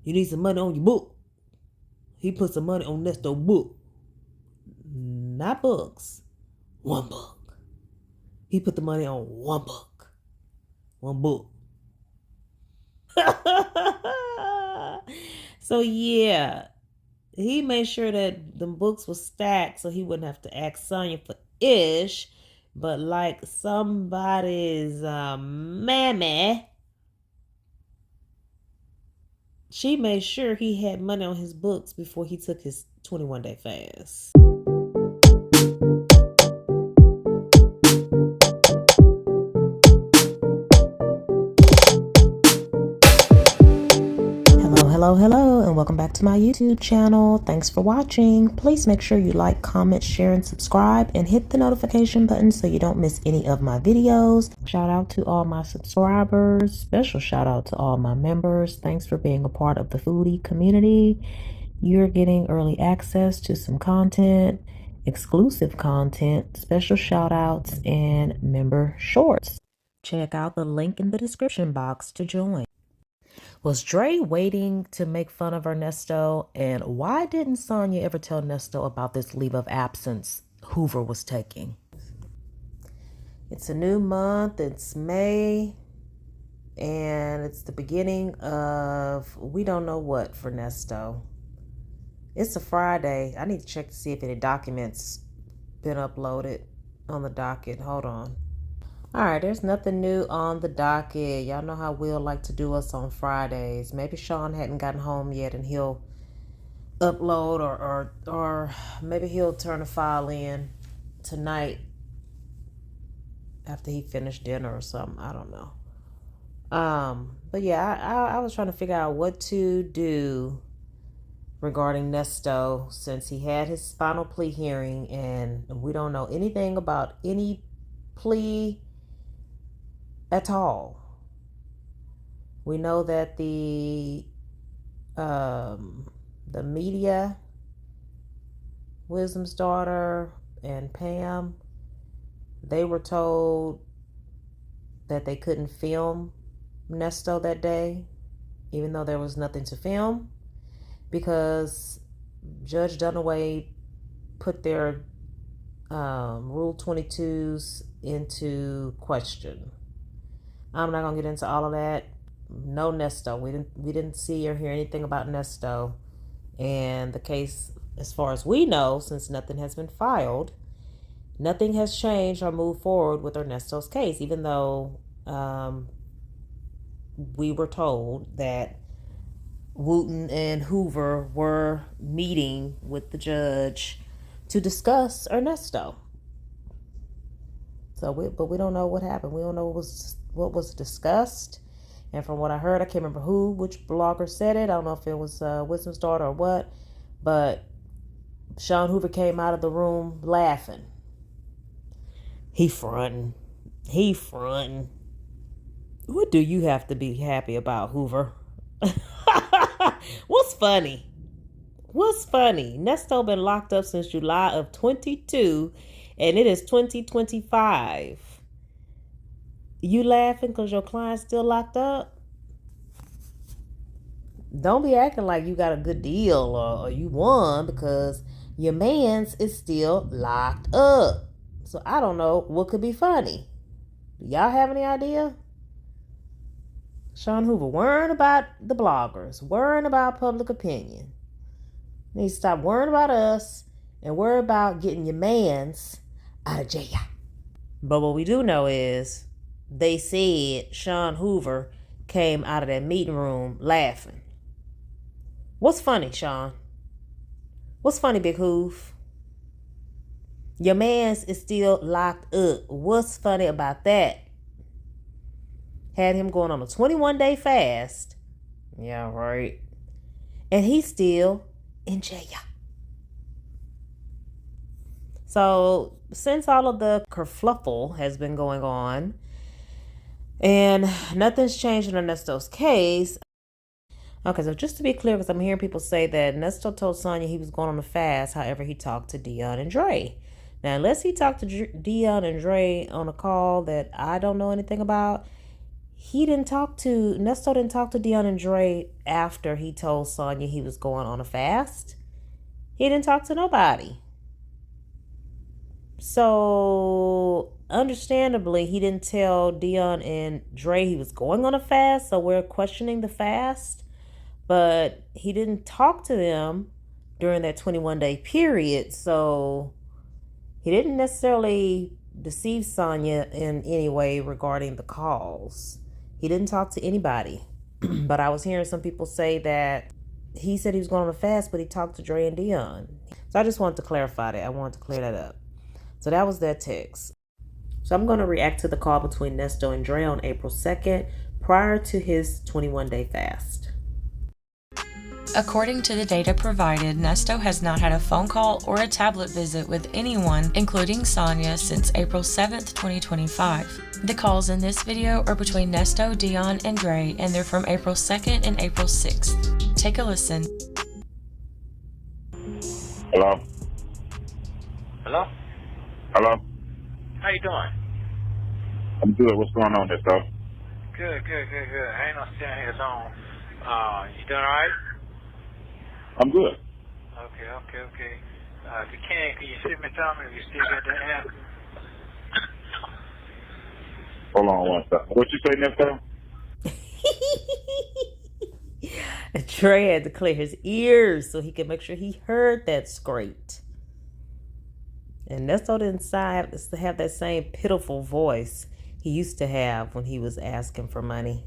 You need some money on your book. He put some money on Nesto book. Not books. One book. He put the money on one book. One book. So yeah, he made sure that the books were stacked so he wouldn't have to ask Sonya for ish. But like somebody's mammy, she made sure he had money on his books before he took his 21-day fast. Hello, and welcome back to my YouTube channel. Thanks for watching. Please make sure you like, comment, share, and subscribe, and hit the notification button so you don't miss any of my videos. Shout out to all my subscribers. Special shout out to all my members. Thanks for being a part of the foodie community. You're getting early access to some content, exclusive content, special shout outs, and member shorts. Check out the link in the description box to join. Was Dre waiting to make fun of Ernesto? And why didn't Sonya ever tell Nesto about this leave of absence Hoover was taking? It's a new month. It's May. And it's the beginning of we don't know what for Nesto. It's a Friday. I need to check to see if any documents been uploaded on the docket. Hold on. All right, there's nothing new on the docket. Y'all know how Will like to do us on Fridays. Maybe Sean hadn't gotten home yet and he'll upload or maybe he'll turn a file in tonight after he finished dinner or something. I don't know. But yeah, I was trying to figure out what to do regarding Nesto since he had his final plea hearing and we don't know anything about any plea at all. We know that the media, Wisdom's daughter and Pam, they were told that they couldn't film Nesto that day, even though there was nothing to film, because Judge Dunaway put their Rule 22s into question. I'm not gonna get into all of that. No Nesto. We didn't see or hear anything about Nesto. And the case, as far as we know, since nothing has been filed, nothing has changed or moved forward with Ernesto's case, even though we were told that Wooten and Hoover were meeting with the judge to discuss Ernesto. But we don't know what happened. We don't know what was discussed. And from what I heard, I can't remember which blogger said it. I don't know if it was Wisdom's daughter or what. But Sean Hoover came out of the room laughing. He fronting. What do you have to be happy about, Hoover? What's funny? Nesto been locked up since July of 22, and it is 2025. You laughing because your client's still locked up? Don't be acting like you got a good deal or you won, because your man's is still locked up. So I don't know what could be funny. Do y'all have any idea? Sean Hoover worrying about the bloggers, worrying about public opinion. You need to stop worrying about us and worry about getting your mans out of jail. But what we do know is they said Sean Hoover came out of that meeting room laughing. What's funny, Sean? What's funny, Big Hoof? Your man's is still locked up. What's funny about that? Had him going on a 21-day fast. Yeah, right. And he's still in jail. So since all of the kerfluffle has been going on and nothing's changed in Ernesto's case. Okay, so just to be clear, because I'm hearing people say that Ernesto told Sonya he was going on a fast. However, he talked to Dion and Dre. Now, unless he talked to Dion and Dre on a call that I don't know anything about, Nesto didn't talk to Dion and Dre after he told Sonya he was going on a fast. He didn't talk to nobody. So, understandably, he didn't tell Dion and Dre he was going on a fast, so we're questioning the fast. But he didn't talk to them during that 21-day period, so he didn't necessarily deceive Sonya in any way regarding the calls. He didn't talk to anybody. But I was hearing some people say that he said he was going on a fast, but he talked to Dre and Dion. So I just wanted to clarify that. I wanted to clear that up. So that was that text. So I'm going to react to the call between Nesto and Dre on April 2nd prior to his 21-day fast. According to the data provided, Nesto has not had a phone call or a tablet visit with anyone, including Sonya, since April 7th, 2025. The calls in this video are between Nesto, Dion, and Dre, and they're from April 2nd and April 6th. Take a listen. Hello? Hello? Hello? How you doing? I'm good. What's going on there, stuff? Good. I ain't no sitting here long. You doing alright? I'm good. Okay. If you can you send me something if you still got that app? Hold on one second. What you say, Nesto? Dre had to clear his ears so he could make sure he heard that scraped. And Nesto didn't have that same pitiful voice he used to have when he was asking for money.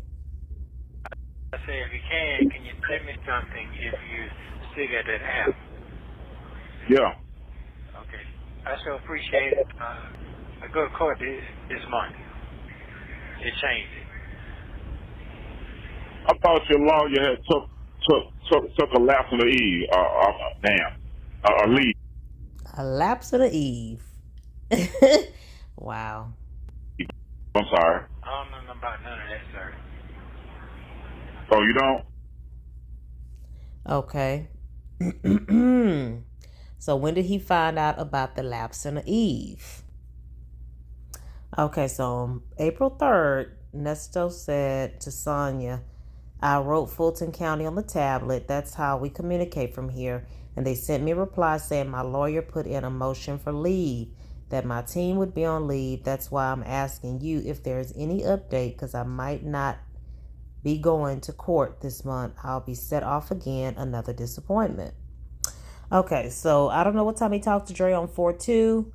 I say if you can you send me something if you still got that app? Yeah. Okay. I sure appreciate it. I go to court this month. It changed it. I thought your lawyer had took a lapse of the eve. A leave. A lapse of the eve. Wow. I'm sorry. I don't know nothing about none of that, sir. Oh, you don't? Okay. So when did he find out about the lapse in the eve? Okay, so on April 3rd, Nesto said to Sonya, I wrote Fulton County on the tablet. That's how we communicate from here. And they sent me a reply saying my lawyer put in a motion for leave, that my team would be on leave. That's why I'm asking you if there's any update, because I might not be going to court this month. I'll be set off again. Another disappointment. Okay, so I don't know what time he talked to Dre on 4-2,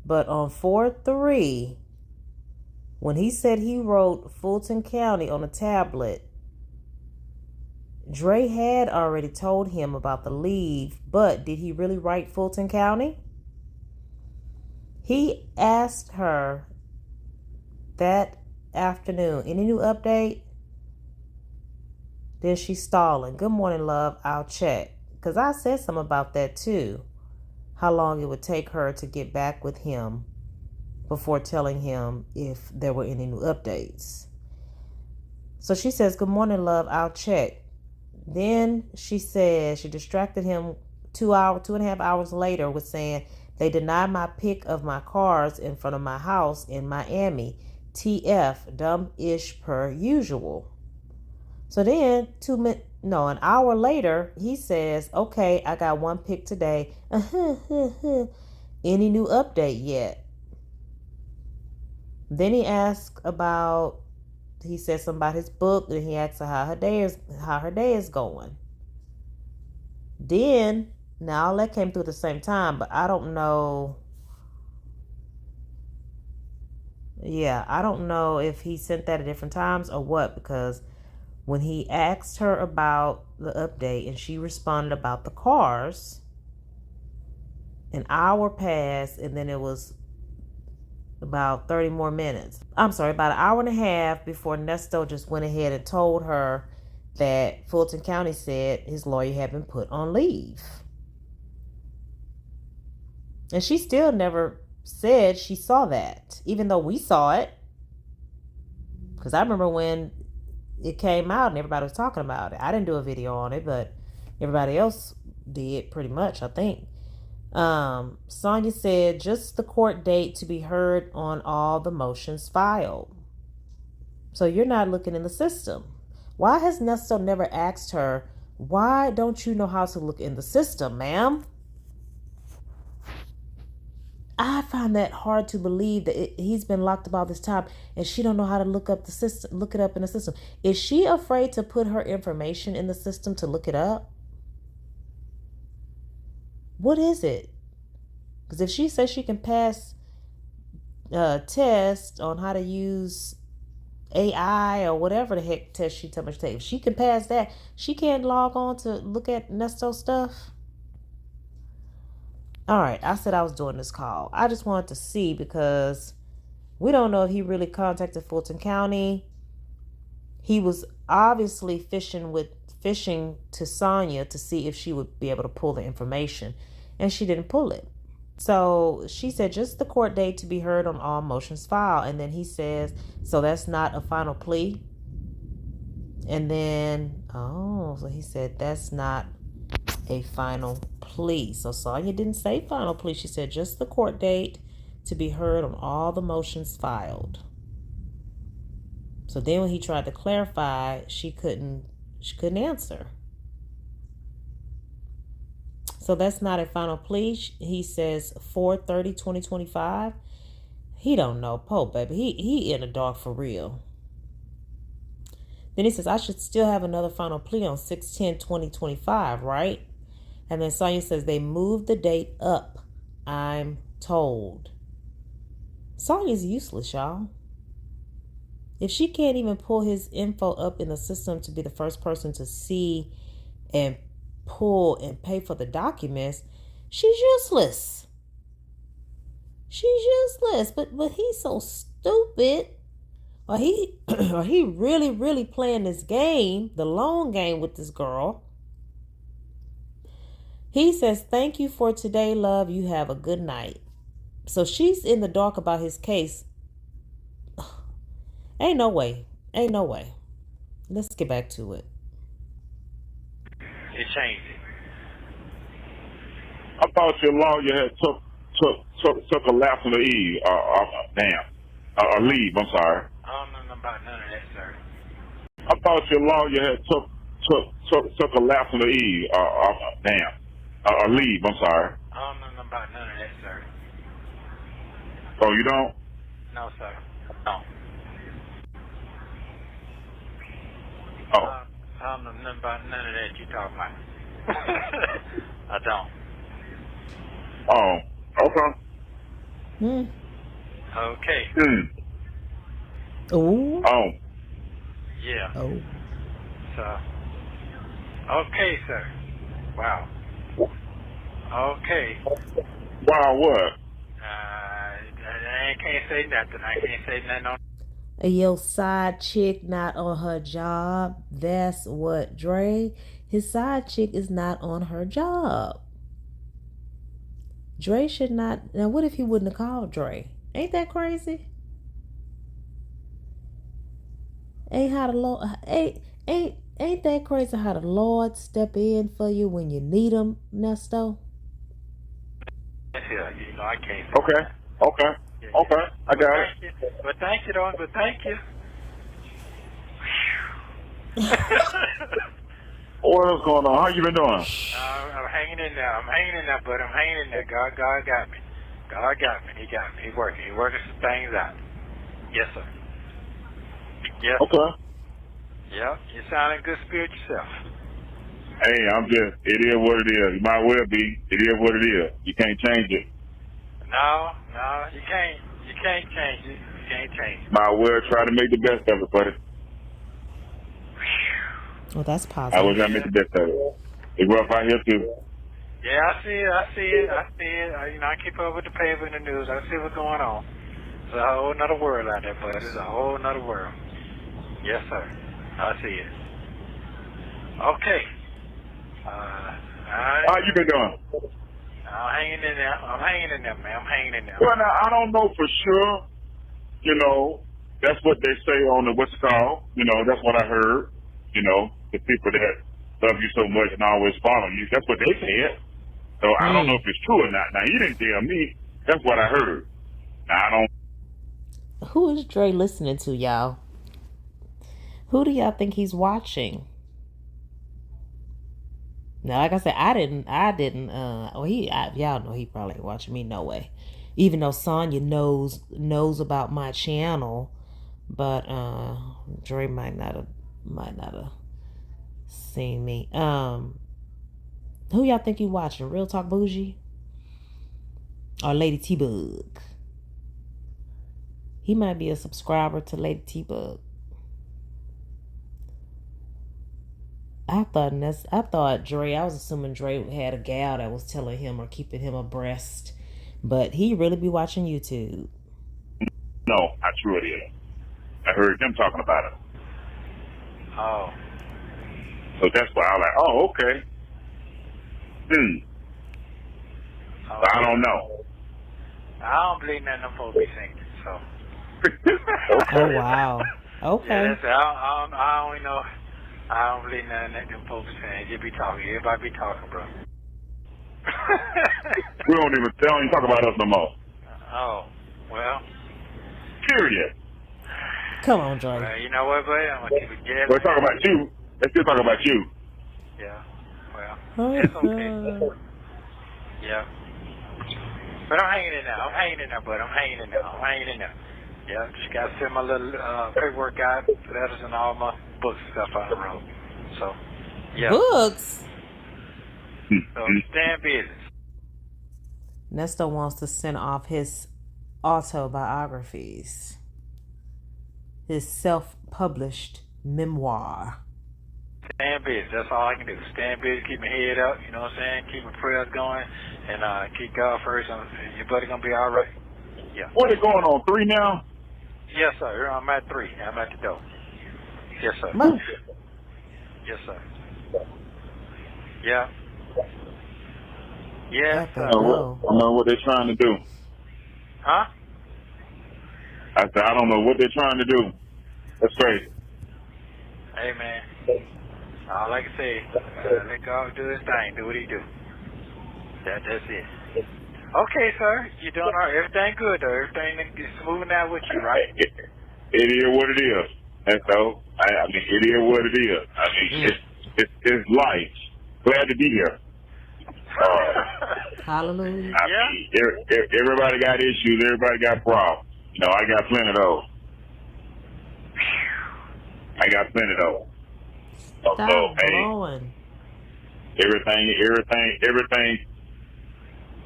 but on 4-3, when he said he wrote Fulton County on a tablet, Dre had already told him about the leave, but did he really write Fulton County? He asked her that afternoon, any new update? Then she's stalling. Good morning, love. I'll check. Because I said something about that too. How long it would take her to get back with him before telling him if there were any new updates. So she says, good morning, love. I'll check. Then she said she distracted him 2.5 hours later with saying they denied my pick of my cars in front of my house in Miami. TF, dumb-ish per usual. So then an hour later, he says, okay, I got one pick today. Any new update yet? Then he said something about his book, and he asked her how her day is going. Then, now all that came through at the same time, but I don't know. Yeah, I don't know if he sent that at different times or what, because when he asked her about the update and she responded about the cars, an hour passed, and then it was about 30 more minutes. I'm sorry, about an hour and a half before Nesto just went ahead and told her that Fulton County said his lawyer had been put on leave. And she still never said she saw that, even though we saw it. Because I remember when it came out and everybody was talking about it. I didn't do a video on it, but everybody else did pretty much, I think. Sonya said just the court date to be heard on all the motions filed. So you're not looking in the system. Why has Nesto never asked her, why don't you know how to look in the system, ma'am? I find that hard to believe that he's been locked up all this time and she don't know how to look up the system, look it up in the system. Is she afraid to put her information in the system to look it up? What is it? Because if she says she can pass a test on how to use AI or whatever the heck test she tell me to take, if she can pass that, she can't log on to look at Nesto stuff. All right, I said I was doing this call. I just wanted to see because we don't know if he really contacted Fulton County. He was obviously fishing to Sonya to see if she would be able to pull the information, and she didn't pull it. So she said just the court date to be heard on all motions filed. And then he says, so that's not a final plea. And then, so he said that's not a final plea. So Sonya didn't say final plea. She said just the court date to be heard on all the motions filed. So then when he tried to clarify, she couldn't answer. So that's not a final plea. He says 4/30/2025. He don't know. Poe, baby. He in the dark for real. Then he says, I should still have another final plea on 6/10/2025, right? And then Sonya says they moved the date up, I'm told. Sonya's useless, y'all. If she can't even pull his info up in the system to be the first person to see and pull and pay for the documents, she's useless. She's useless. But he's so stupid. Or he really playing this game, the long game with this girl. He says, thank you for today, love. You have a good night. So she's in the dark about his case. Ain't no way. Let's get back to it. It changed it. I thought your lawyer had took a lapse on the eve. Leave. I'm sorry. I don't know about none of that, sir. I thought your lawyer had took a lapse on the eve. Leave. I'm sorry. I don't know about none of that, sir. Oh, you don't? No, sir. No. Oh. I don't know nothing about none of that you talking about. I don't. Oh. Okay. Okay. Oh. Oh. Yeah. Oh. So. Okay, sir. Wow. Okay. Wow, what? I can't say nothing. I can't say nothing on. Your side chick not on her job. That's what Dre. His side chick is not on her job. Dre should not. Now, what if he wouldn't have called Dre? Ain't that crazy? Ain't that crazy how the Lord step in for you when you need him, Nesto? Yeah, I can't. Okay. I got it. But thank you, though. But thank you. What's going on? How you been doing? I'm hanging in there. But I'm hanging in there. God got me. God got me. He got me. He's working some things out. Yes, sir. Yes. Okay. Yep. You sound in good spirit yourself. Hey, it is what it is. It might well be. It is what it is. You can't change it. No, you can't. You can't change it. You can't change it. Might well try to make the best of it, buddy. Well, that's positive. I was trying to make the best of it. It's rough out here, too. Yeah, I see it. I keep up with the paper and the news. I see what's going on. It's a whole nother world out there, bud. It's a whole nother world. Yes, sir. I see it. Okay. How you been doing? I'm hanging in there, man. I'm hanging in there. Well, now, I don't know for sure. That's what they say on the what's it called. That's what I heard. The people that love you so much and always follow you. That's what they said. So I don't know if it's true or not. Now, he didn't tell me. That's what I heard. Now, I don't. Who is Dre listening to, y'all? Who do y'all think he's watching? Now, like I said, I didn't, y'all know he probably ain't watching me, no way. Even though Sonya knows about my channel, but Dre might not have seen me. Who y'all think he watching? Real Talk Bougie or Lady T-Bug? He might be a subscriber to Lady T-Bug. I thought Dre, I was assuming Dre had a gal that was telling him or keeping him abreast, but he really be watching YouTube. No, I true it is. I heard them talking about it. Oh. So that's why I was like, oh, okay. Oh, I don't know. I don't believe nothing them folks be saying, so. Oh, wow. Okay. Yeah, that's it. I don't know. I don't believe nothing that them folks saying. They be talking. Everybody be talking, bro. They don't even talk about us no more. Oh, well. Period. Come on, Dre. You know what, buddy? I'm going to keep it dead. We're talking about you. Let's still talk about you. Yeah, well, it's okay. Yeah. But I'm hanging in there. Bud. I'm hanging in there. Yeah, just got to send my little paperwork out, letters and all my books and stuff on the road. So, yeah. Books? So, stand business. Nesto wants to send off his autobiographies. His self-published memoir. Stand busy. That's all I can do. Stand busy, keep my head up, you know what I'm saying? Keep my prayers going, and keep God first. Your buddy going to be all right. Yeah. What is going on, 3 now? Yes, sir. I'm at 3. I'm at the door. Yes, sir. Yes, sir. Yeah. Yes, sir. I don't know what they're trying to do. Huh? I said, I don't know what they're trying to do. That's crazy. Hey, man. All I can say, let God do his thing. Do what he do. That's it. Okay, sir. You doing all right? Everything good, though. Everything is smoothing out with you, right? It is what it is. That's all. I mean, it is what it is. I mean, it's life. Glad to be here. Hallelujah. I mean, everybody got issues. Everybody got problems. You know, I got plenty of those. Stop blowing. Everything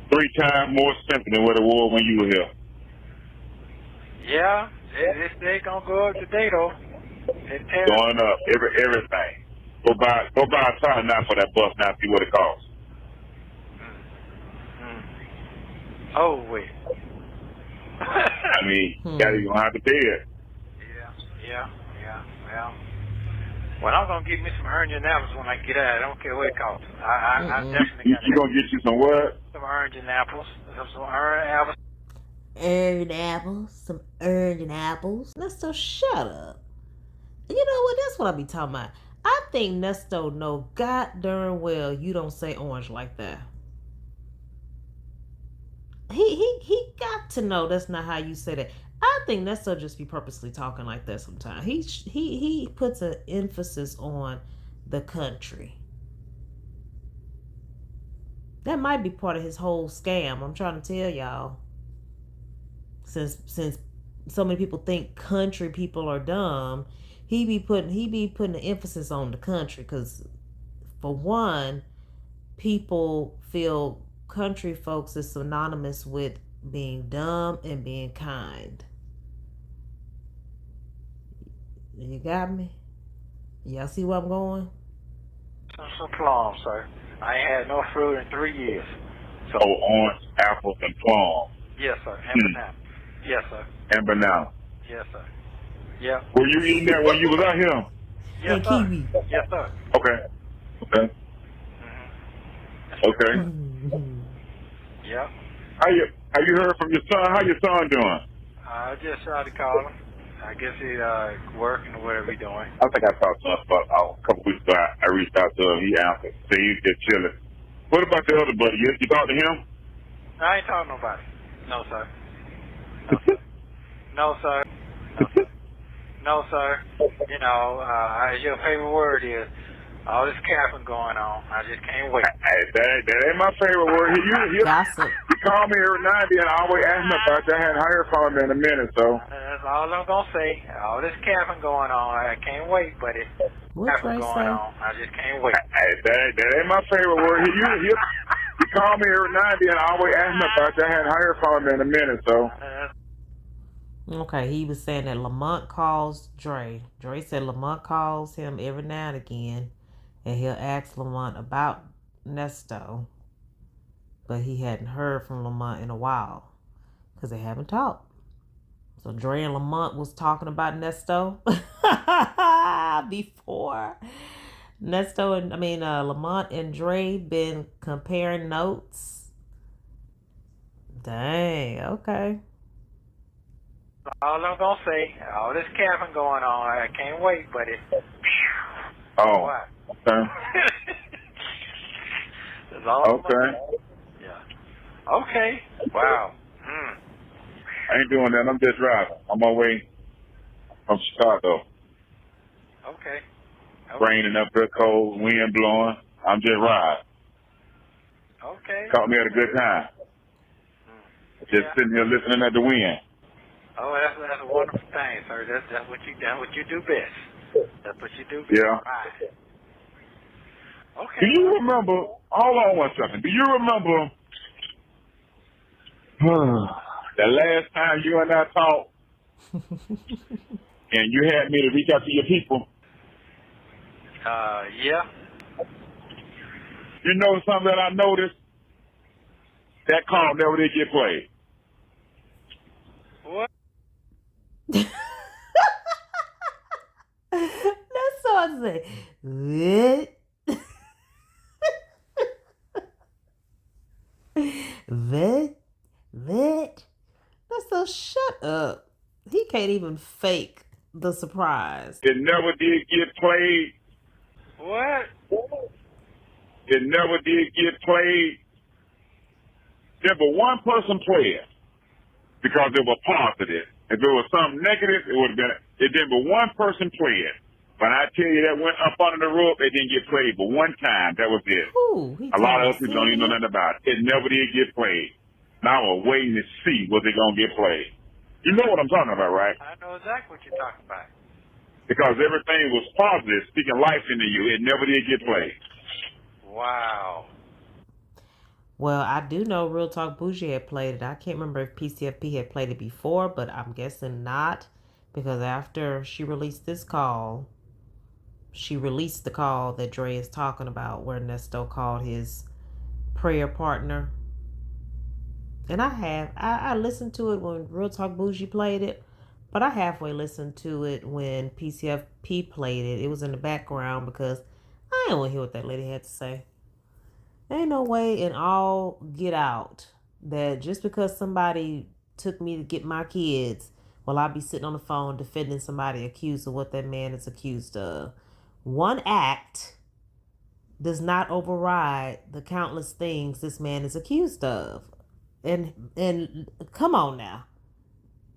3 times more expensive than what it was when you were here. Yeah, they gonna go up today though. Going up, everything. Go buy a tire now for that bus now. See what it costs. Oh wait. I mean, you gonna have to pay it. Yeah. Well, I'm gonna get me some orange apples when I get out. I don't care what it costs. I definitely got. You gonna get you some what? Some orange apples. Some orange apples. Some orange apples. Nesto, shut up. You know what? That's what I be talking about. I think Nesto know god darn well you don't say orange like that. He got to know that's not how you say that. I think Nesto just be purposely talking like that sometimes. He puts an emphasis on the country. That might be part of his whole scam. I'm trying to tell y'all. Since so many people think country people are dumb, he be putting the emphasis on the country because, for one, people feel country folks is synonymous with being dumb and being kind. You got me? Y'all see where I'm going? Some plums, sir. I ain't had no fruit in 3 years. So orange, apples, and plums. Yes, sir. And banana. Yes, sir. And banana. Yes, sir. Yeah. Were you eating that when you was out here? Yes, and sir. kiwi. Yes, sir. Okay. Okay. Yeah. Have you heard from your son? How your son doing? I just tried to call him. I guess he's working or whatever he's doing. I think I talked to him about a couple weeks ago. I reached out to him. He answered. Said he's just chilling. What about the other buddy? You talked to him? I ain't talking to nobody. No, sir. No, sir. No, sir. No, sir. No, sir. You know, as your favorite word is, all this capping going on. I just can't wait. Hey, that ain't my favorite word. Gossip. You call me every now and then. I always ask me about that. I hadn't heard from him in a minute, so. That's all I'm going to say. All this capping going on. I can't wait, buddy. What Dre say? I just can't wait. Hey, that ain't my favorite word. You call me every now and then. I always ask me about that. I hadn't heard from him in a minute, so. Okay, he was saying that Lamont calls Dre. Dre said Lamont calls him every now and again, and he'll ask Lamont about Nesto, but he hadn't heard from Lamont in a while because they haven't talked. So Dre and Lamont was talking about Nesto before Lamont and Dre been comparing notes. Dang, okay. All I'm going to say, all this capping going on. I can't wait, buddy. Oh, okay. That's all Okay. Yeah. Okay. Wow. I ain't doing that. I'm just driving. I'm on my way from Chicago. Okay. Raining up there, cold, wind blowing. I'm just riding. Okay. Caught me at a good time. Just sitting here listening at the wind. Oh, that's a wonderful thing, sir. That's what you do best. That's what you do best. Yeah. Right. Okay. Do you remember? Hold on one second. Do you remember the last time you and I talked, and you had me to reach out to your people? Yeah. You know something that I noticed? That call never did get played. What? That's so I say. What? That? That's so shut up. He can't even fake the surprise. It never did get played. What? It never did get played. There but one person played because it was positive. If it was something negative, it would have been. It did, but one person played. But I tell you, that went up under the rope. It didn't get played, but one time, that was it. Ooh, a lot of us people don't even know nothing about it. It never did get played. Now we're waiting to see was it gonna get played. You know what I'm talking about, right? I know exactly what you're talking about. Because everything was positive, speaking life into you. It never did get played. Wow. Well, I do know Real Talk Bougie had played it. I can't remember if PCFP had played it before, but I'm guessing not. Because after she released this call, she released the call that Dre is talking about where Nesto called his prayer partner. And I listened to it when Real Talk Bougie played it, but I halfway listened to it when PCFP played it. It was in the background because I didn't want to hear what that lady had to say. Ain't no way in all get out that just because somebody took me to get my kids, well, I'll be sitting on the phone defending somebody accused of what that man is accused of. One act does not override the countless things this man is accused of. And come on now.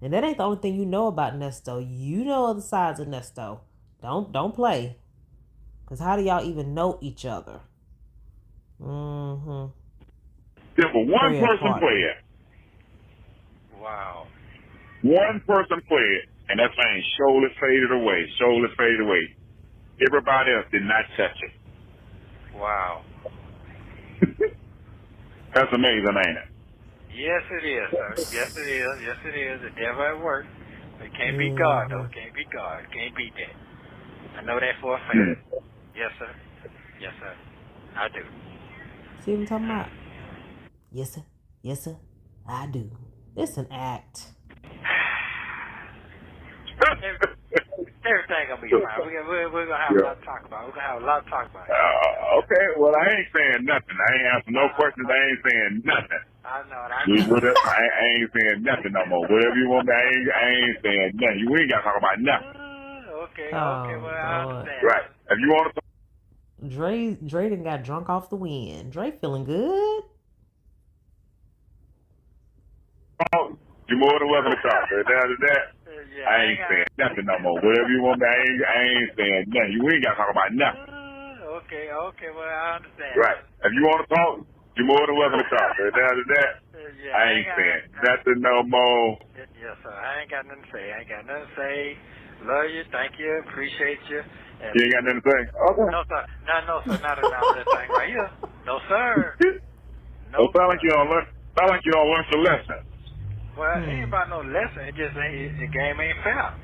And that ain't the only thing you know about Nesto. You know other sides of Nesto. Don't play. Because how do y'all even know each other? Mm-hmm. Yeah, but one person played. Wow. One person played, and that thing surely faded away. Everybody else did not touch it. Wow. That's amazing, ain't it? Yes, it is, sir. Yes, it is. Yes, it is. The devil at work. It can't be God, though. It can't be God. It can't beat that. I know that for a fact. Yes, sir. Yes, sir. I do. See what I'm talking about? Yes, sir. Yes, sir. I do. It's an act. Everything gonna be fine. We're gonna have a lot to talk about. Okay, well, I ain't saying nothing. I ain't answering no questions. I ain't saying nothing. I know. I ain't saying nothing no more. Whatever you want me, I ain't saying nothing. We ain't got to talk about nothing. Okay, well, I understand. Right. If you want to Dre done got drunk off the wind. Dre feeling good. talk, you're more than welcome to talk. Down to that. I ain't saying nothing no more. Whatever you want, I ain't saying nothing. We ain't got to talk about nothing. Okay, well, I understand. Right. If you want to talk, you're more than welcome to talk. But after that, I ain't saying nothing no more. Yes, sir. I ain't got nothing to say. Love you. Thank you. Appreciate you. And You ain't got nothing to say? Okay. No, sir. No, sir. Not another thing right here. No, sir. No, sound like you don't learn. Sound like you don't learn your lesson. Well, it ain't about no lesson. It just ain't. The game ain't fair.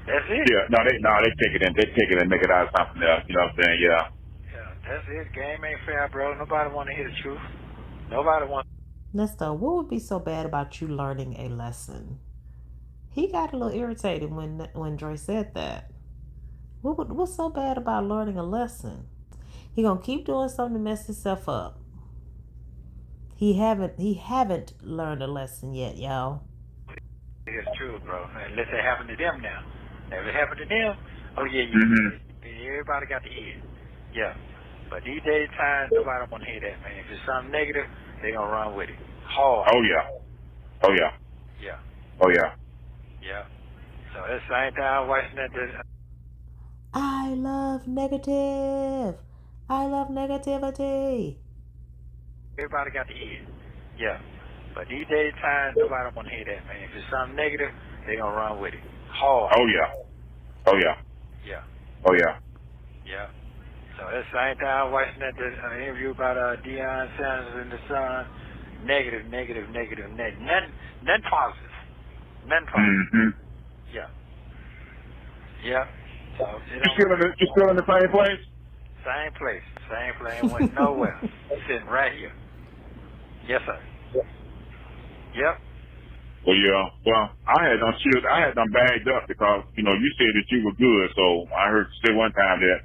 That's it. Yeah. No, they take it in. They take it and make it out of something else. You know what I'm saying? Yeah. Yeah. That's it. Game ain't fair, bro. Nobody want to hear the truth. Nobody wants. Nesto, what would be so bad about you learning a lesson? He got a little irritated when Dre said that. What's so bad about learning a lesson? He gonna keep doing something to mess himself up. He haven't learned a lesson yet, y'all. It's true, bro. Unless it happened to them now. If it happened to them, oh yeah, everybody got to hear it. Yeah. But these days times, nobody want to hear that, man. If it's something negative, they gonna run with it hard. Oh yeah. Oh yeah. Yeah. Oh yeah. Yeah. So at the same time, watching that. I love negative. I love negativity. Everybody got to hear it. Yeah. But these days times, nobody want to hear that, man. If it's something negative, they gonna run with it hard. Oh yeah. Oh yeah. Yeah. Oh yeah. Yeah. So at the same time, watching that interview about Deion Sanders and the Sun, negative. Nothing positive. Nothing positive. Mm-hmm. Yeah. Yeah. So You still in the same place? Same place. Went nowhere. Sitting right here. Yes, sir. Yep. Well, yeah. Well, I had them bagged up because you said that you were good. So I heard you say one time that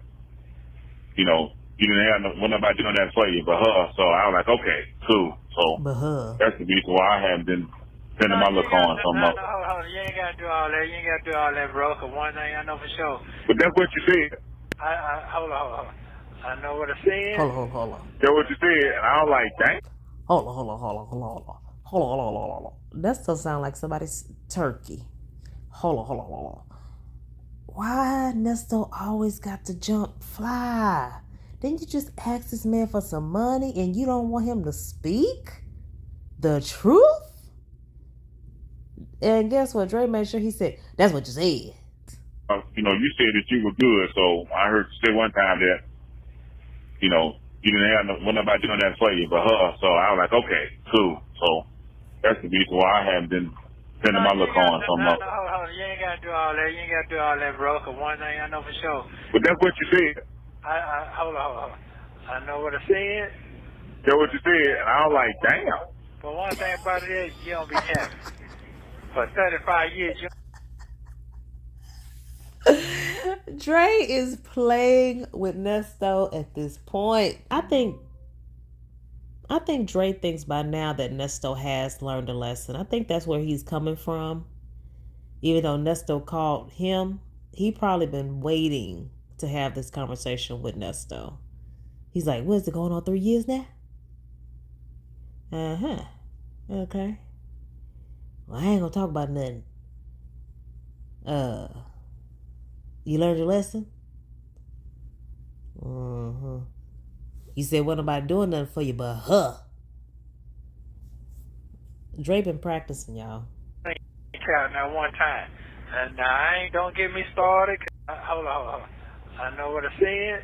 you didn't have nobody doing that for you but her. So I was like, okay, cool. So that's the reason why I haven't been sending my look on. Hold on. You ain't got to do all that. Bro. Cause one thing I know for sure. But that's what you said. Hold on. I know what I said. Hold on. That's what you said. And I was like, dang. Hold on. That still sound like somebody's turkey. Hold on. Why Nesto always got to jump fly? Didn't you just ask this man for some money and you don't want him to speak the truth? And guess what? Dre made sure he said, that's what you said. You said that you were good. So I heard you say one time that, you didn't have nobody doing that for you but her. So I was like, okay, cool. So that's the reason why I haven't been sending my look on. Hold on. You ain't got to do all that. Bro. Cause one thing I know for sure. But that's what you said. Hold on. I know what I said. That's what you said. And I was like, damn. But one thing about it is you don't be happy. For 35 years, Dre is playing with Nesto at this point. I think Dre thinks by now that Nesto has learned a lesson. I think that's where he's coming from. Even though Nesto called him, he probably been waiting to have this conversation with Nesto. He's like, what is it, going on 3 years now? Okay. Well, I ain't gonna talk about nothing. You learned your lesson? You said wasn't nobody doing nothing for you but her. Dre been practicing, y'all. Now one time. And now don't get me started. Hold on. I know what I said.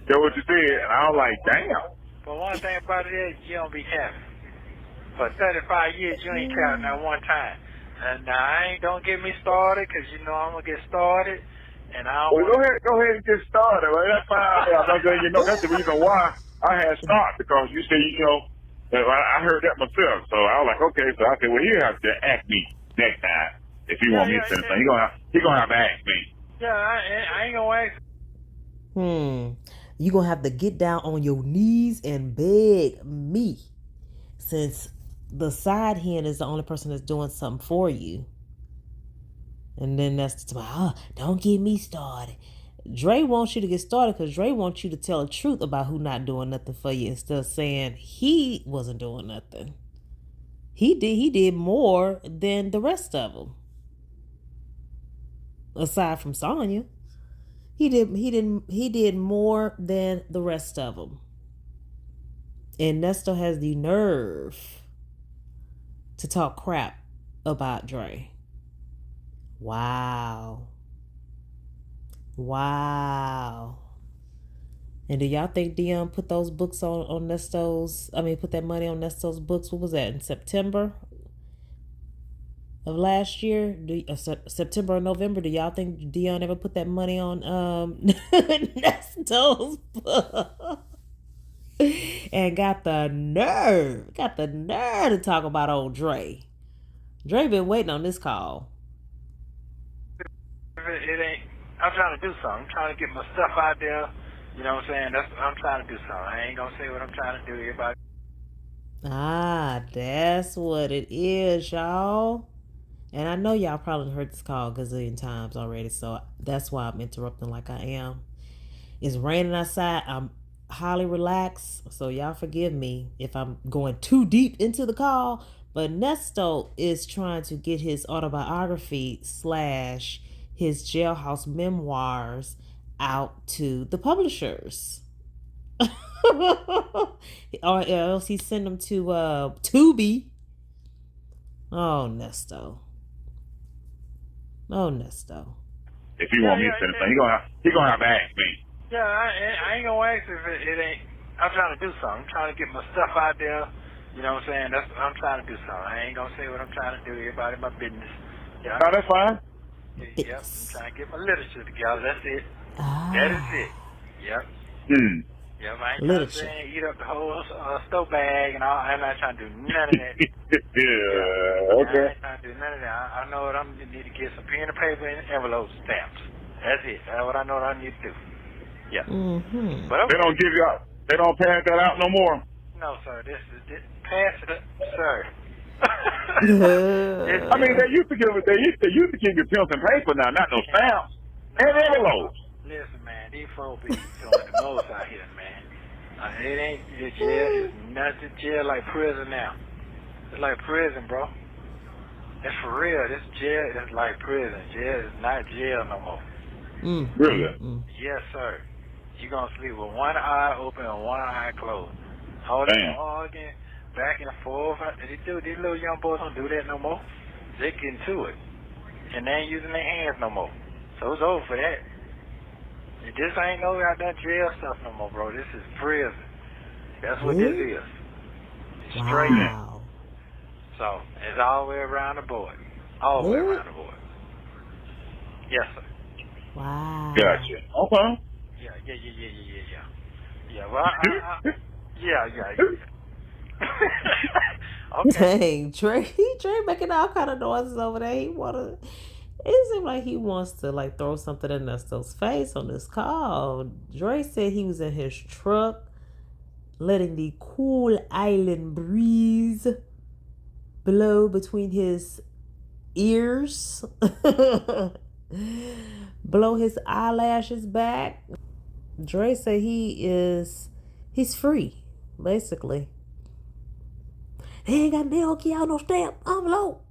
That's what you said. And I was like, damn. But one thing about it is you don't be happy. For 35 years, you ain't counting that one time. And now don't get me started, because I'm going to get started. And I don't go ahead and get started. Right? That's fine. That's the reason why I had stopped, because you say, I heard that myself. So I was like, okay. So I said, well, he'll have to ask me next time if he want me to send something. He gonna have to ask me. Yeah, I ain't going to ask. You going to have to get down on your knees and beg me, since the side hen is the only person that's doing something for you. And then that's don't get me started. Dre wants you to get started because Dre wants you to tell the truth about who not doing nothing for you, instead of saying he wasn't doing nothing. He did more than the rest of them. aside from Sonya. He did more than the rest of them. And Nesto has the nerve to talk crap about Dre. Wow. And do y'all think Dion put those books on Nesto's, put that money on Nesto's books? What was that, in September of last year? September or November? Do y'all think Dion ever put that money on Nesto's book? And got the nerve to talk about old Dre. Dre been waiting on this call. It ain't. I'm trying to do something. I'm trying to get my stuff out there. You know what I'm saying? That's I'm trying to do something. I ain't gonna say what I'm trying to do. Everybody. That's what it is, y'all. And I know y'all probably heard this call a gazillion times already, so that's why I'm interrupting like I am. It's raining outside. I'm highly relaxed, so y'all forgive me if I'm going too deep into the call. But Nesto is trying to get his autobiography / his jailhouse memoirs out to the publishers. Or else he send them to Tubi. Oh, Nesto. If he want me to send him, he gonna have to ask me. Yeah, I ain't gonna ask if it ain't. I'm trying to do something. I'm trying to get my stuff out there. You know what I'm saying? I'm trying to do something. I ain't gonna say what I'm trying to do. Everybody my business. Yeah. No, that's fine. Yep. I'm trying to get my literature together. That's it. That is it. Yep. Yep. I ain't trying to eat up the whole stove bag and all. I'm not trying to do none of that. Yeah. Okay. I ain't trying to do none of that. I know what I need to get some pen and paper and envelope stamps. That's it. That's what I know what I need to do. Yeah. Mm-hmm. But okay. They don't give you out. They don't pass that out no more. No, sir. This pass it up, sir. I mean, they used to give you pencils and paper now, not no stamps and envelopes. Listen, man, these folks be doing the most out here, man. It ain't jail. It's nothing jail like prison now. It's like prison, bro. It's for real. This jail is like prison. Jail is not jail no more. Really? Yes, sir. You gonna sleep with one eye open and one eye closed. Arguing back and forth. These little young boys don't do that no more. They get into it. And they ain't using their hands no more. So it's over for that. This ain't no goddamn jail stuff no more, bro. This is prison. That's what this is. Straight in. So it's all the way around the board. All the way around the board. Yes, sir. Wow. Gotcha. Okay. Yeah, well, yeah. Okay. Dang, Dre making all kind of noises over there. It seems like he wants to throw something in Nesto's face on this call. Dre said he was in his truck, letting the cool island breeze blow between his ears, blow his eyelashes back. Dre said he's free, basically. They ain't got no key out no stamp envelope.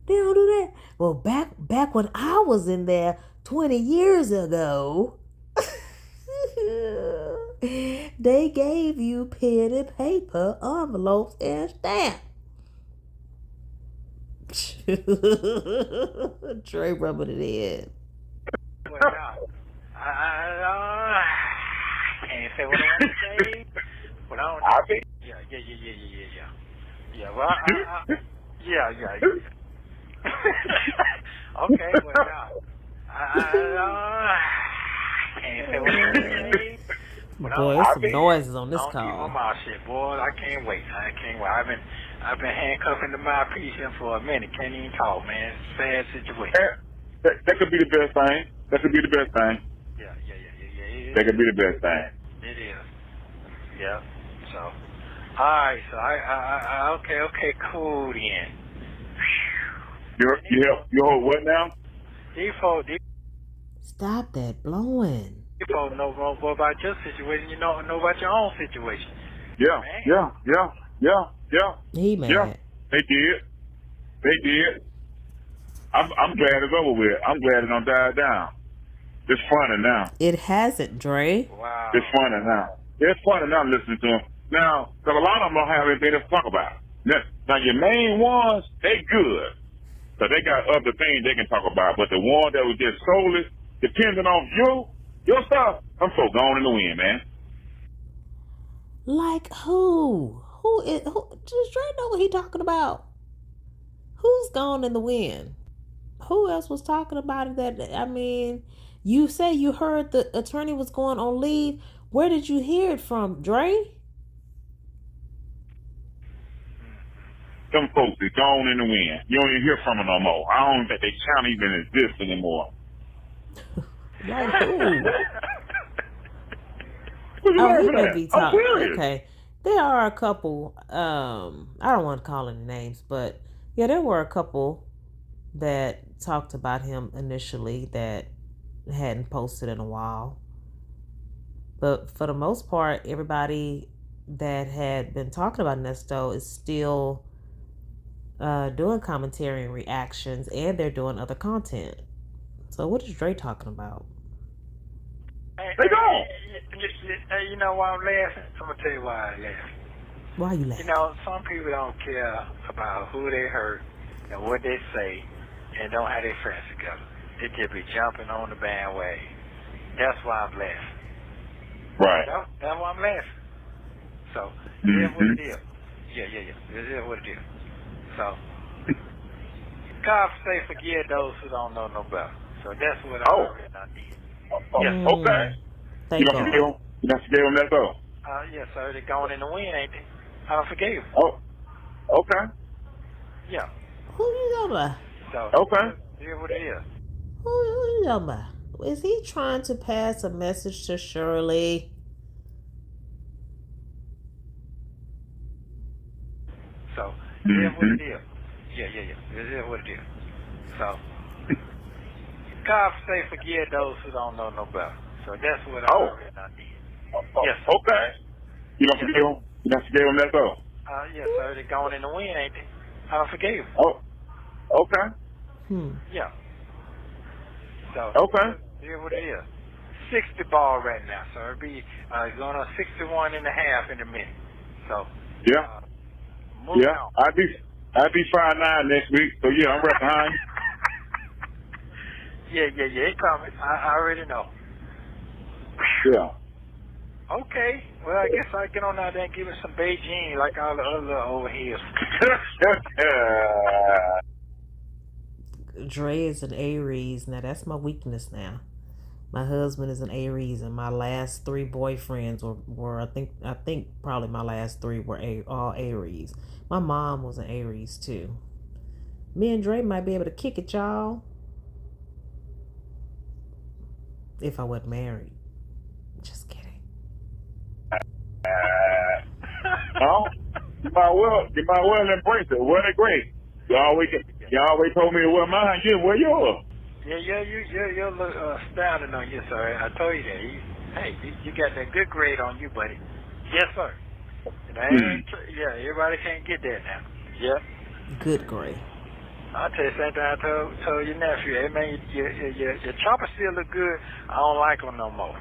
They don't do that. Well, back when I was in there 20 years ago, they gave you pen and paper, envelopes, and stamp. Dre rubbing it in. Well, I can't say what I want to say. But I don't know. Yeah. Well, yeah. Okay, well, I can't say what I want to say. Boy, there's some noises on this call. call. My shit, boy. I can't wait. I've been handcuffing the mouthpiece here for a minute. Can't even talk, man. It's a sad situation. That could be the best thing. That could be the best thing. Yeah. That could be the best thing. It is. Yeah. So, all right. So I okay, cool then. You hold what now? Stop that blowing. You folks know more about your situation. You know about your own situation. Yeah. He mad. Yeah, they did. I'm glad it's over with. I'm glad it don't die down. It's funny now. It hasn't, Dre. Wow. It's funny now. It's funny now listening to them. Now, because a lot of them don't have anything to talk about. Now, your main ones, they good. So they got other things they can talk about. But the one that was just solely depending on your stuff, I'm so gone in the wind, man. Like who? Does Dre know what he talking about? Who's gone in the wind? Who else was talking about it? You say you heard the attorney was going on leave. Where did you hear it from, Dre? Them folks is gone in the wind. You don't even hear from them no more. I don't think they channel even exist anymore. Like who? What you Oh, he laughing may at? be I'm talking. serious. Okay. There are a couple, I don't want to call any names, but yeah, there were a couple that talked about him initially that hadn't posted in a while. But for the most part, everybody that had been talking about Nesto is still doing commentary and reactions, and they're doing other content. So what is Dre talking about? They gone. You know why I'm laughing? I'm going to tell you why I laugh. Why you laughing? You know, some people don't care about who they hurt and what they say and don't have their friends together. They just be jumping on the bandwagon. That's why I'm laughing. Right. That's why I'm laughing. So, here's what it is. Yeah. This is what it is. So, God say forgive those who don't know no better. So that's what I did. Yes. Okay. Thank You God. don't forgive them, that's all. Yes, sir. They're going in the wind, ain't they? I don't forgive them. Oh, okay. Yeah. Who you talking about? So, Okay. here's what it is. Who you talking about? Is he trying to pass a message to Shirley? So, here's what it is. Yeah. This is what it is. So, God say forgive those who don't know no better. So that's what I did. Yes. Okay. You don't forgive them? You don't forgive them, that's all? Yes, sir. They're going in the wind, ain't they? I don't forgive them. Oh, okay. Yeah. So, Okay. here's what it is. 60 ball right now, so it'll be going on 61 and a half in a minute. So, Yeah. moving Yeah. on. I'd be 5'9" next week, so yeah, I'm right behind you. Yeah, it's coming. I already know. Yeah. Okay. Well, I guess I get on out there and give it some Beijing like all the other over here. Dre is an Aries. Now that's my weakness now. My husband is an Aries, and my last 3 boyfriends were I think probably my last 3 were all Aries. My mom was an Aries too. Me and Dre might be able to kick it, y'all. If I wasn't married. Just kidding. No, you might well embrace it. Wear it great. You always told me to wear mine. You wear yours. Yeah, you look styling on you, sir. I told you that. You got that good grade on you, buddy. Yes, sir. And everybody can't get that now. Yep. Good grade. I'll tell you the same thing I told your nephew. Hey, man, your chopper still look good. I don't like them no more.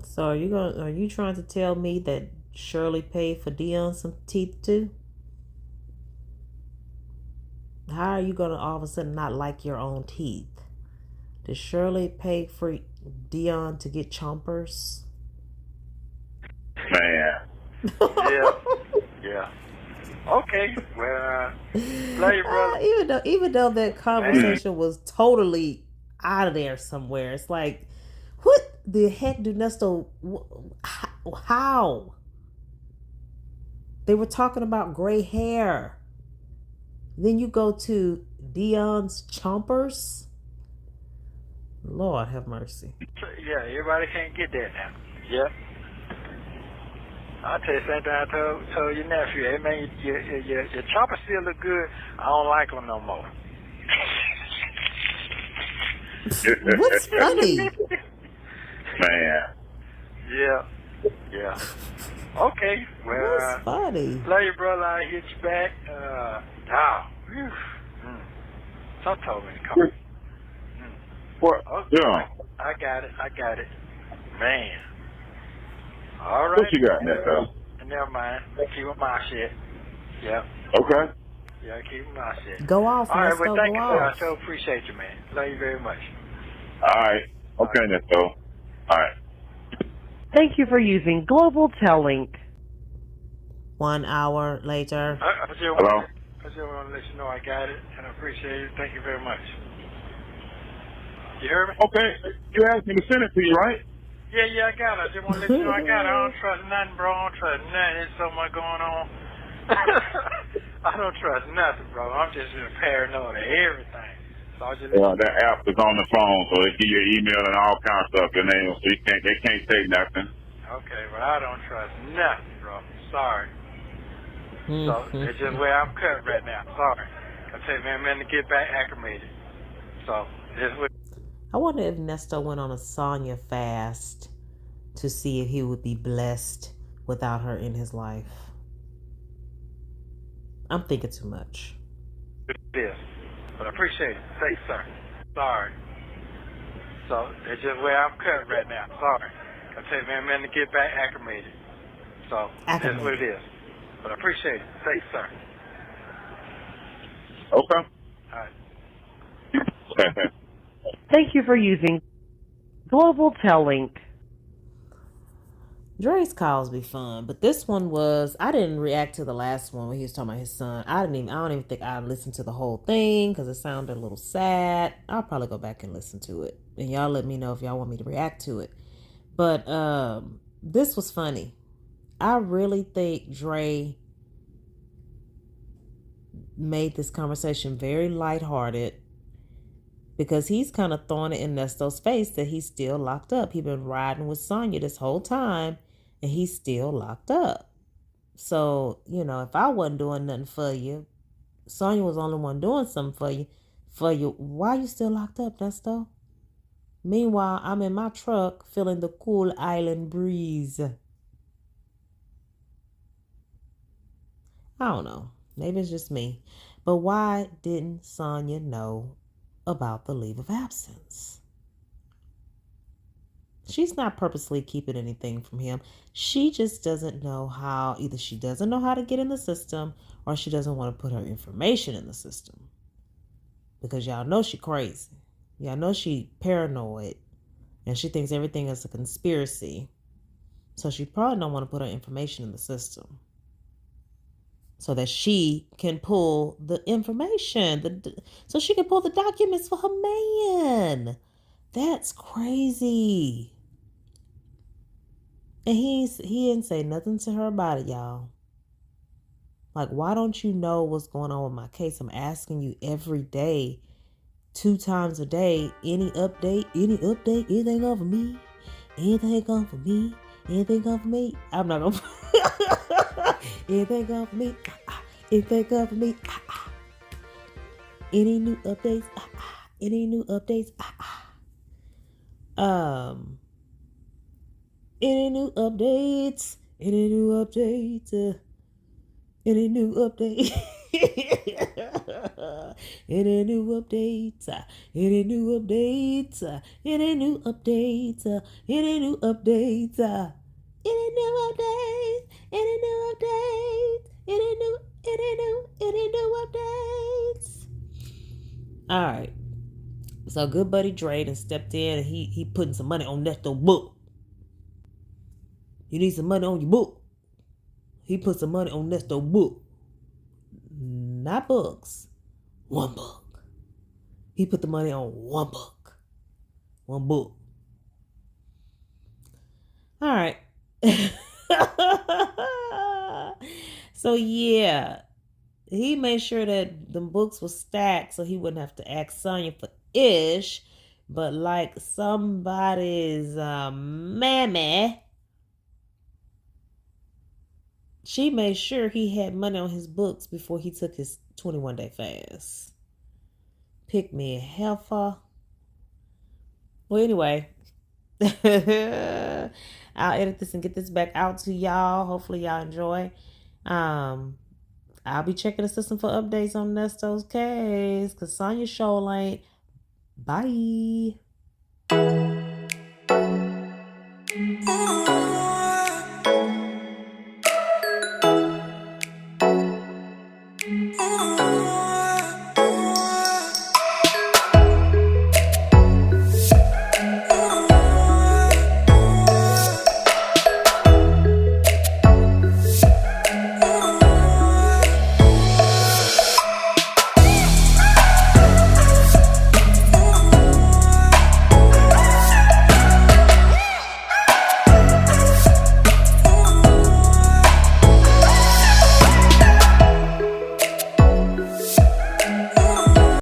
So are you trying to tell me that Shirley paid for Dion some teeth too? How are you gonna all of a sudden not like your own teeth? Did Shirley pay for Dion to get chompers? Man. Yeah. Okay. Well, love you, brother. Even though that conversation was totally out of there somewhere, it's like, what the heck do Nesto? How? They were talking about gray hair. Then you go to Dion's chompers. Lord have mercy. Yeah, everybody can't get that now. Yep. I'll tell you the same thing I told your nephew. Hey, man, your chopper still look good. I don't like them no more. What's funny? Man. Yeah. Okay, well, That's funny. love you, brother. I'll hit you back. Some told me to come. What? Okay. Yeah. I got it. Man. All right. What you got, Nesto? Never mind. Keep my shit. Yeah. Okay. Yeah, keep my shit. Go off, All right, Nesto, well, thank go you, sir. I off. so appreciate you, man. Love you very much. All right. Okay, Nesto. All right. Thank you for using Global Tellink. 1 hour later. I just Hello? want to let you know I got it, and I appreciate it. Thank you very much. You heard me? Okay. You asked me to send it to you, right? Yeah, I got it. I just want to let you know I got it. I don't trust nothing, bro. I don't trust nothing. There's so much going on. I don't trust nothing, bro. I'm just paranoid of everything. So I just That app is on the phone, so they give you an email and all kinds of stuff. Your name, so they can't say nothing. Okay, well, I don't trust nothing, bro. Sorry. So it's just where I'm cut right now. Sorry. I tell you, man, to get back acclimated. So this way. I wonder if Nesto went on a Sonya fast to see if he would be blessed without her in his life. I'm thinking too much. It is. But I appreciate it. Thanks, sir. Sorry. So it's just where I'm cut right now. Sorry. I tell you, man, to get back acclimated. So that's what it is. But I appreciate it. Thanks, sir. Okay. All right. Thank you for using Global Tellink. Dre's calls be fun, but this one was, I didn't react to the last one when he was talking about his son. I don't even think I listened to the whole thing because it sounded a little sad. I'll probably go back and listen to it, and y'all let me know if y'all want me to react to it. But this was funny. I really think Dre made this conversation very lighthearted because he's kind of throwing it in Nesto's face that he's still locked up. He's been riding with Sonya this whole time, and he's still locked up. So, if I wasn't doing nothing for you, Sonya was the only one doing something for you, why you still locked up, Nesto? Meanwhile, I'm in my truck feeling the cool island breeze. I don't know. Maybe it's just me. But why didn't Sonya know about the leave of absence? She's not purposely keeping anything from him. She just doesn't know how, either she doesn't know how to get in the system or she doesn't want to put her information in the system. Because y'all know she crazy. Y'all know she paranoid and she thinks everything is a conspiracy. So she probably don't want to put her information in the system so that she can pull the information, so she can pull the documents for her man. That's crazy. And he didn't say nothing to her about it, y'all. Like, why don't you know what's going on with my case? I'm asking you every day, 2 times a day, any update, anything on for me, anything on for me, anything on for me. I'm not gonna anything on for me, anything on for me, any new updates, any new updates, any new updates, any new updates, any new updates, any new updates, any new updates, any new updates, any new updates, any new updates, any new updates, any new updates. All right. So good buddy Dre done stepped in and he putting some money on Nesto book. You need some money on your book. He put some money on Nesto book. Not books. 1 book. He put the money on 1 book. 1 book. All right. So yeah. He made sure that the books were stacked so he wouldn't have to ask Sonya for ish. But like somebody's mammy, she made sure he had money on his books before he took his 21-day fast. Pick me a heifer. Well, anyway. I'll edit this and get this back out to y'all. Hopefully y'all enjoy. I'll be checking the system for updates on Nesto's case, because Sonya's show ain't. Bye. Oh.